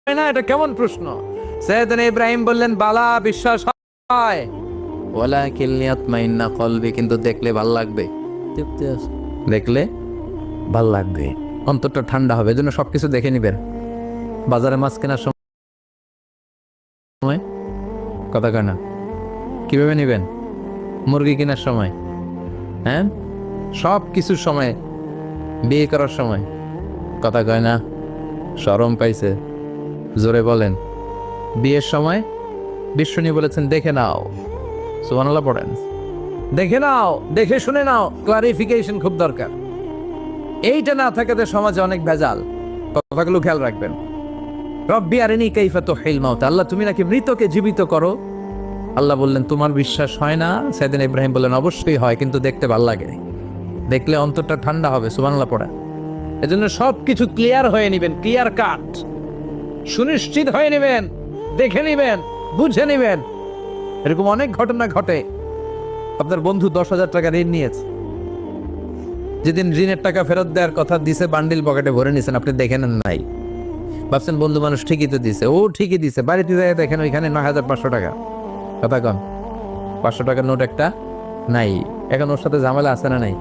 না, এটা কেমন প্রশ্ন? সাইয়েদনা ইব্রাহিম বললেন, বালা, বিশ্বাস হয়, ওয়ালাকিন লিয়াতমাইন্না কলবি, কিন্তু দেখলে ভাল লাগবে। দেখলে ভাল লাগবে, অন্তরটা ঠান্ডা হবে। এজন্য সবকিছু দেখে নিবেন। বাজারে মাছ কেনার সময় কথা কয় না, কিভাবে নিবেন? মুরগি কেনার সময়, হ্যাঁ, সব কিছুর সময়, বিয়ে করার সময় কথা কয় না, শরম পাইছে, জোরে বলেন। বিয়ের সময় বিষ্ণু বলেছেন, দেখে নাও। সুবহানাল্লাহ পড়েন। দেখে নাও, দেখে শুনে নাও, ক্লারিফিকেশন খুব দরকার। এইটা না থাকাতে সমাজে অনেক ভেজাল। কথাগুলো খেয়াল রাখবেন। রব্বি আরিনি কাইফা তুহিল মাউত, আল্লাহ তুমি নাকি মৃতকে জীবিত করো। আল্লাহ বললেন, তোমার বিশ্বাস হয় না? সাইয়েদনা ইব্রাহিম বললেন, অবশ্যই হয়, কিন্তু দেখতে ভাল লাগে, দেখলে অন্তরটা ঠান্ডা হবে। সুবহানাল্লাহ পড়েন। এজন্য সবকিছু ক্লিয়ার হয়ে নিবেন, ক্লিয়ার কাট, সুনিশ্চিত হয়ে নেবেন, দেখে নিবেন, বুঝে নিবেন। এরকম অনেক ঘটনা ঘটে। আপনার বন্ধু 10,000 টাকা ঋণ নিয়েছে, যেদিন ঋণের টাকা ফেরত দেওয়ার কথা দিছে, বান্ডিল পকেটে ভরে নিয়েছেন, আপনি দেখে নেন নাই। ভাবছেন বন্ধু মানুষ ঠিকই তো দিছে, ও ঠিকই দিছে। বাড়িতে যাই দেখেন ওইখানে 9,500 টাকা। কথা কন, 500 টাকার নোট একটা নাই। এখন ওর সাথে ঝামেলা আছে না নাই?